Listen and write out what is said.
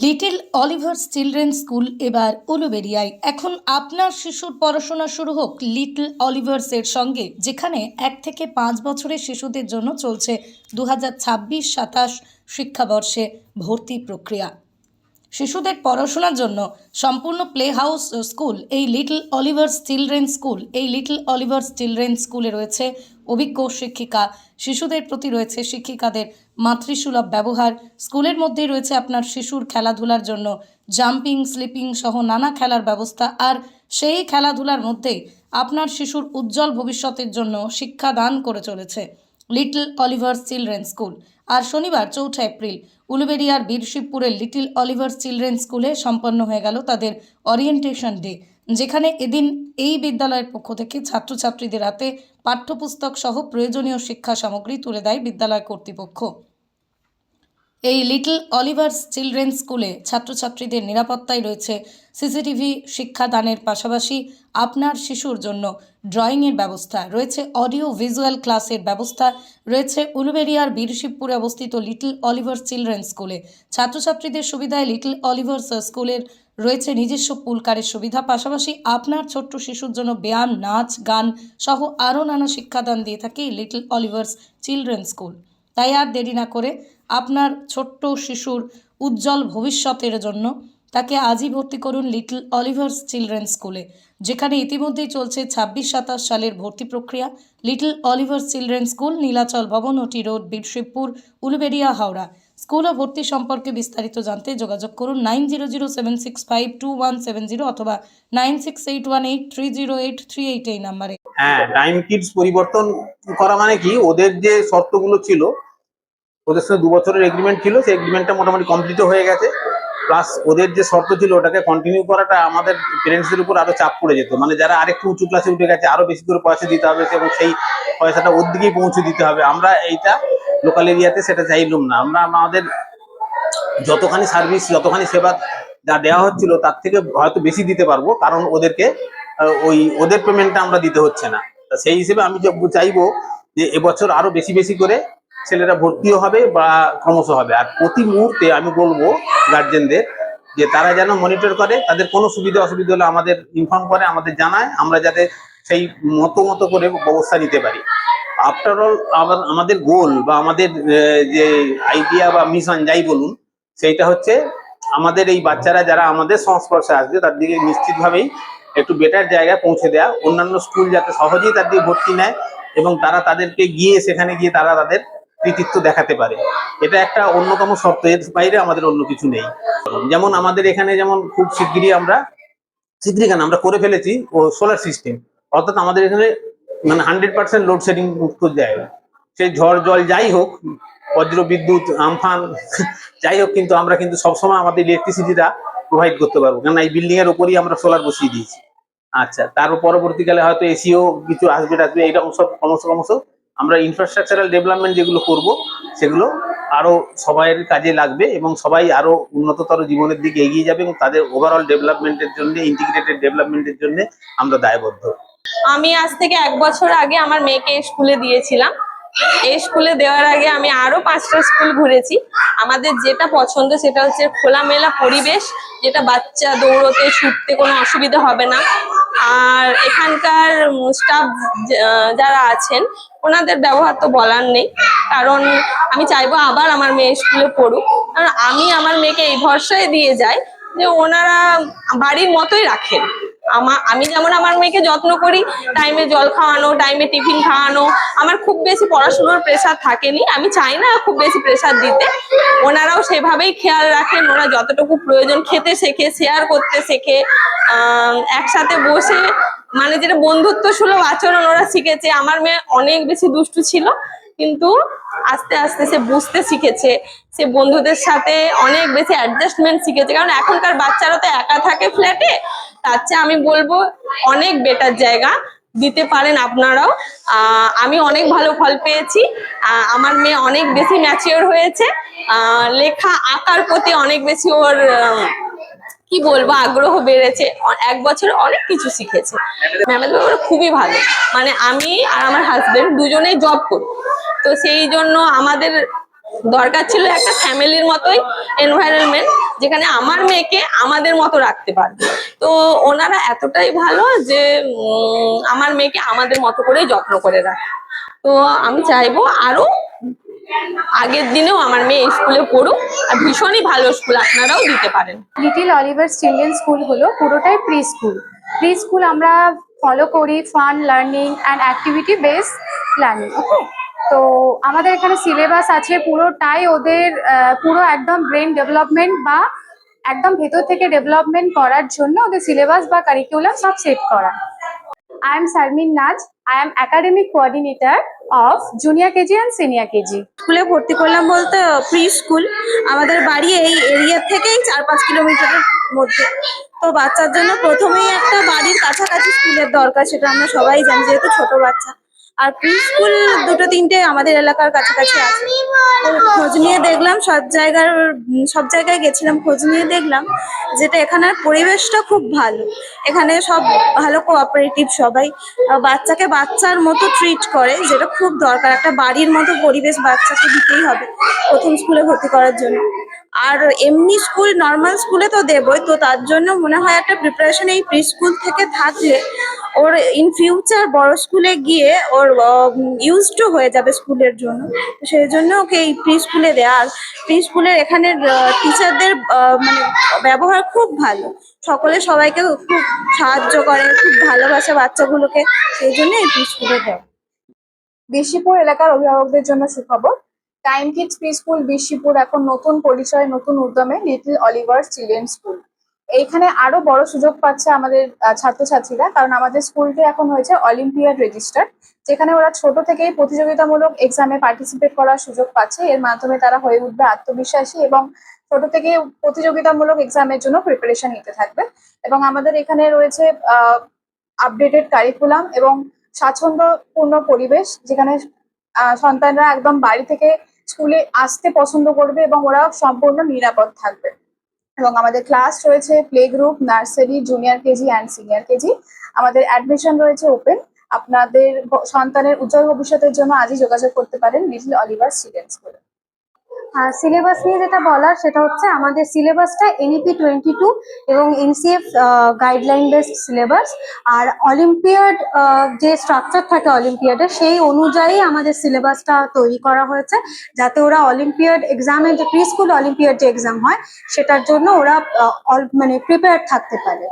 Little অলিভার্স children's school এবার উলুবেড়িয়ায়। এখন আপনার শিশুর পড়াশোনা শুরু হোক লিটল অলিভার্সের সঙ্গে, যেখানে 1 থেকে 5 বছরের শিশুদের জন্য চলছে 2026-27 শিক্ষাবর্ষে ভর্তি প্রক্রিয়া। শিশুদের পড়াশোনার জন্য সম্পূর্ণ প্লে হাউস স্কুল এই লিটল অলিভার্স চিলড্রেন স্কুল। এই লিটল অলিভার্স চিলড্রেন স্কুলে রয়েছে অভিজ্ঞ শিক্ষিকা, শিশুদের প্রতি রয়েছে শিক্ষিকাদের মাতৃসুলভ ব্যবহার। স্কুলের মধ্যেই রয়েছে আপনার শিশুর খেলাধুলার জন্য জাম্পিং, স্লিপিং সহ নানা খেলার ব্যবস্থা। আর সেই খেলাধুলার মধ্যেই আপনার শিশুর উজ্জ্বল ভবিষ্যতের জন্য শিক্ষাদান করে চলেছে লিটল অলিভার্স চিলড্রেন স্কুল। আর শনিবার 4 এপ্রিল উলুবেড়িয়ার বীরশিবপুরের লিটল অলিভার্স চিলড্রেন স্কুলে সম্পন্ন হয়ে গেল তাদের ওরিয়েন্টেশন ডে, যেখানে এদিন এই বিদ্যালয়ের পক্ষ থেকে ছাত্রছাত্রীদের হাতে পাঠ্যপুস্তক সহ প্রয়োজনীয় শিক্ষা সামগ্রী তুলে দেয় বিদ্যালয় কর্তৃপক্ষ। এই লিটল অলিভার্স চিলড্রেন স্কুলে ছাত্রছাত্রীদের নিরাপত্তায় রয়েছে সিসিটিভি শিক্ষাদানের পাশাপাশি আপনার শিশুর জন্য ড্রয়িংয়ের ব্যবস্থা রয়েছে, অডিও ভিজুয়াল ক্লাসের ব্যবস্থা রয়েছে। উলুবেড়িয়ার বীরশিবপুরে অবস্থিত লিটল অলিভার্স চিলড্রেন স্কুলে ছাত্রছাত্রীদের সুবিধায় লিটল অলিভার্স স্কুলের রয়েছে নিজস্ব পুলকারের সুবিধা, পাশাপাশি আপনার ছোট্ট শিশুর জন্য ব্যায়াম, নাচ, গান সহ আরও নানা শিক্ষাদান দিয়ে থাকে লিটল অলিভার্স চিলড্রেন স্কুল। তাই আর দেরি না করে আপনার ছোট্ট শিশুর উজ্জ্বল ভবিষ্যতের জন্য তাকে আজই ভর্তি করুন লিটল অলিভার্স চিলড্রেন স্কুলে, যেখানে ইতিমধ্যেই চলছে 26-27 সালের ভর্তি প্রক্রিয়া। লিটল অলিভার্স চিলড্রেন স্কুল, নীলাচল ভবন, ওটি রোড, বীরশিবপুর, উলুবেড়িয়া, হাওড়া। স্কুল ও ভর্তি সম্পর্কে বিস্তারিত জানতে যোগাযোগ করুন 9007652170 অথবা 9681830838 এই নাম্বারে। হ্যাঁ, টাইম কিডস পরিবর্তন করা মানে কি, ওদের যে শর্তগুলো ছিল, ওদের সাথে 2 বছরের এগ্রিমেন্ট ছিল, সেই এগ্রিমেন্টটা মোটামুটি কমপ্লিট হয়ে গেছে। প্লাস ওদের যে শর্ত ছিল ওটাকে কন্টিনিউ করাটা আমাদের পেরেন্টসদের উপর আরো চাপ পড়ে যেত। মানে যারা আরেকটু উঁচু ক্লাসে উঠে গেছে আরো বেশি করে পয়সা দিতে হবে এবং সেই পয়সাটা ওর দিকেই পৌঁছে দিতে হবে। আমরা এইটা লোকাল এরিয়াতে সেটা চাইলাম না। আমরা আমাদের যতখানি সার্ভিস, যতখানি সেবা যা দেওয়া হচ্ছিল তার থেকে হয়তো বেশি দিতে পারবো, কারণ ওদেরকে ওদের পেমেন্টটা আমরা দিতে হচ্ছে না। সেই হিসেবে আমি চাইবো যে এবছর আরো বেশি বেশি করে ছেলেরা ভর্তিও হবে বা ক্রমশ হবে। আর প্রতি মুহূর্তে আমি বলবো গার্জেনদের যে তারা যেন মনিটর করে, তাদের কোনো সুবিধা অসুবিধা হলে আমাদের ইনফর্ম করে, আমাদের জানায়, আমরা যাতে সেই মতো করে ব্যবস্থা নিতে পারি। আফটার অল আমাদের গোল বা আমাদের যে আইডিয়া বা মিশন যাই বলুন, সেইটা হচ্ছে আমাদের এই বাচ্চারা যারা আমাদের সংস্পর্শে আসবে তার দিকে নিশ্চিতভাবেই একটু বেটার জায়গায় পৌঁছে দেওয়া, অন্যান্য স্কুল যাতে সহজেই তার দিকে ভর্তি নেয় এবং তারা তাদেরকে গিয়ে সেখানে গিয়ে তারা তাদের কৃতিত্ব দেখাতে পারে। এটা একটা অন্যতম শর্ত, এর বাইরে আমাদের অন্য কিছু নেই। যেমন আমাদের এখানে যেমন খুব শিগগিরই আমরা করে ফেলেছি ও সোলার সিস্টেম, অর্থাৎ আমাদের এখানে মানে 100% লোডশেডিং মুক্ত জায়গা। সেই ঝড় জল যাই হোক, বজ্র বিদ্যুৎ আমফান যাই হোক, কিন্তু আমরা কিন্তু সবসময় আমাদের ইলেকট্রিসিটিটা প্রোভাইড করতে পারবো, কারণ এই বিল্ডিং এর উপরই আমরা সোলার বসিয়ে দিয়েছি। আচ্ছা, তার পরবর্তীকালে হয়তো এসিও কিছু আসবে এইরকম সব ক্রমশ আমরা ইনফ্রাস্ট্রাকচারাল ডেভেলপমেন্ট যেগুলো করব সেগুলো আরো সবাইয়ের কাজে লাগবে এবং সবাই আরো উন্নততর জীবনের দিকে এগিয়ে যাবে এবং তাদের ওভারঅল ডেভেলপমেন্টের জন্য, ইন্টিগ্রেটেড ডেভেলপমেন্টের জন্য আমরা দায়বদ্ধ। আমি আজ থেকে 1 বছর আগে আমার মেয়েকে স্কুলে দিয়েছিলাম। এই স্কুলে দেওয়ার আগে আমি আরো 5টা স্কুল ঘুরেছি। আমাদের যেটা পছন্দ সেটা হচ্ছে খোলামেলা পরিবেশ, যেটা বাচ্চা দৌড়তে ছুটতে কোনো অসুবিধা হবে না। আর এখানকার স্টাফ যারা আছেন ওনাদের ব্যবহার তো বলার নেই, কারণ আমি চাইবো আবার আমার মেয়ে স্কুলে পড়ুক। কারণ আমি আমার মেয়েকে এই ভরসায় দিয়ে যাই যে ওনারা বাড়ির মতোই রাখেন। আমি যেমন আমার মেয়েকে যত্ন করি, টাইমে জল খাওয়ানো, টাইমে টিফিন খাওয়ানো, আমার খুব বেশি পড়াশোনার প্রেশার থাকেনি, আমি চাই না খুব বেশি প্রেশার দিতে। ওনারাও সেভাবেই খেয়াল রাখেন, ওরা যতটুকু প্রয়োজন খেতে শেখে, শেয়ার করতে শেখে, একসাথে বসে মানে যেটা বন্ধুত্ব সুলভ আচরণ ওরা শিখেছে। আমার মেয়ে অনেক বেশি দুষ্টু ছিল, কিন্তু আস্তে আস্তে সে বুঝতে শিখেছে, সে বন্ধুদের সাথে অনেক বেশি অ্যাডজাস্টমেন্ট শিখেছে। কারণ এখনকার বাচ্চারা তো একা থাকে ফ্ল্যাটে, তার চেয়ে আমি বলবো অনেক বেটার জায়গা দিতে পারেন আপনারাও। আমি অনেক ভালো ফল পেয়েছি, আমার মেয়ে অনেক বেশি ম্যাচিওর হয়েছে, লেখা আঁকার প্রতি অনেক বেশি ওর কি বলবো আগ্রহ বেড়েছে, 1 বছরে অনেক কিছু শিখেছে। ম্যামের ব্যাপারে খুবই ভালো, মানে আমি আর আমার হাজবেন্ড দুজনেই জব করি, তো সেই জন্য আমাদের দরকার ছিল একটা ফ্যামিলির মতোই এনভায়রনমেন্ট, যেখানে আমার মেয়েকে আমাদের মতো রাখতে পারবে। তো ওনারা এতটাই ভালো যে আমার মেয়েকে আমাদের মতো করেই যত্ন করে রাখে। তো আমি চাইবো আরো আগের দিনেও আমার মেয়ে এই স্কুলে পড়ুক, আর ভীষণই ভালো স্কুল, আপনারাও দিতে পারেন। লিটিল অলিভার চিলড্রেন স্কুল হলো পুরোটাই প্রি স্কুল। প্রি স্কুল আমরা ফলো করি fun learning and activity base planning. Okay, তো আমাদের এখানে সিলেবাস আছে পুরোটাই ওদের পুরো একদম ব্রেন ডেভেলপমেন্ট বা একদম ভেতর থেকে ডেভেলপমেন্ট করার জন্য ওদের সিলেবাস বা কারিকুলাম সব সেট করা। I am Sarmin Naj. I am academic coordinator of junior KG and senior KG. স্কুলে ভর্তি করলাম বলতে প্রি স্কুল আমাদের বাড়ি এই এরিয়া থেকেই 4-5 কিলোমিটারের মধ্যে। তো বাচ্চার জন্য প্রথমেই একটা বাড়ির কাছাকাছি স্কুলের দরকার, সেটা আমরা সবাই জানি যেহেতু ছোট বাচ্চা। আর প্রি স্কুল 2-3টে আমাদের এলাকার কাছাকাছি আছে। তো খোঁজ নিয়ে দেখলাম সব জায়গায় গেছিলাম, খোঁজ নিয়ে দেখলাম যেটা এখানের পরিবেশটা খুব ভালো। এখানে সব ভালো কোঅপারেটিভ, সবাই বাচ্চাকে বাচ্চার মতো ট্রিট করে, যেটা খুব দরকার। একটা বাড়ির মতো পরিবেশ বাচ্চাকে দিতেই হবে প্রথম স্কুলে ভর্তি করার জন্য। আর এমনি স্কুল নর্মাল স্কুলে তো দেবই, তো তার জন্য মনে হয় একটা প্রিপারেশন এই প্রি স্কুল থেকে থাকলে ওর ইন ফিউচার বড় স্কুলে গিয়ে ওর ইউজ টু হয়ে যাবে স্কুলের জন্য। তো সেই জন্য ওকে এই প্রি স্কুলে দেওয়া। আর প্রি স্কুলের এখানের টিচারদের মানে ব্যবহার খুব ভালো, সকলে সবাইকে খুব সাহায্য করে, খুব ভালোবাসে বাচ্চাগুলোকে, সেই জন্য এই প্রি স্কুলে দেওয়া। বিশিপুর এলাকার অভিভাবকদের জন্য সুখবর, টাইম কিডস প্রি স্কুল বিশিপুর এখন নতুন পরিচয় নতুন উদ্যমে লিটল অলিভার চিলড্রেন স্কুল। এইখানে আরো বড় সুযোগ পাচ্ছে আমাদের ছাত্রছাত্রীরা, কারণ আমাদের স্কুলটি এখন হয়েছে অলিম্পিয়াড রেজিস্টার, যেখানে ওরা ছোট থেকেই প্রতিযোগিতামূলক এক্সামে পার্টিসিপেট করার সুযোগ পাচ্ছে। এর মাধ্যমে তারা হয়ে উঠবে আত্মবিশ্বাসী এবং ছোট থেকে প্রতিযোগিতামূলক এক্সামের জন্য প্রিপারেশন নিতে থাকবে। এবং আমাদের এখানে রয়েছে আপডেটেড কারিকুলাম এবং স্বাচ্ছন্দ্যপূর্ণ পরিবেশ, যেখানে সন্তানরা একদম বাড়ি থেকে স্কুলে আসতে পছন্দ করবে এবং ওরা সম্পূর্ণ নিরাপদ থাকবে। এবং আমাদের ক্লাস রয়েছে play group, nursery, junior KG and senior KG. আমাদের অ্যাডমিশন রয়েছে ওপেন। আপনাদের সন্তানের উজ্জ্বল ভবিষ্যতের জন্য আজই যোগাযোগ করতে পারেন লিটল অলিভার চিলড্রেন স্কুলে। সিলেবাস নিয়ে যেটা বলার সেটা হচ্ছে আমাদের সিলেবাসটা NEP 22 এবং NCF গাইডলাইন বেসড সিলেবাস। আর অলিম্পিয়াড যে স্ট্রাকচার থাকে অলিম্পিয়াডের, সেই অনুযায়ী আমাদের সিলেবাসটা তৈরি করা হয়েছে, যাতে ওরা অলিম্পিয়াড এক্সামে যে প্রি স্কুল অলিম্পিয়াড যে এক্সাম হয় সেটার জন্য ওরা মানে প্রিপেয়ার থাকতে পারে।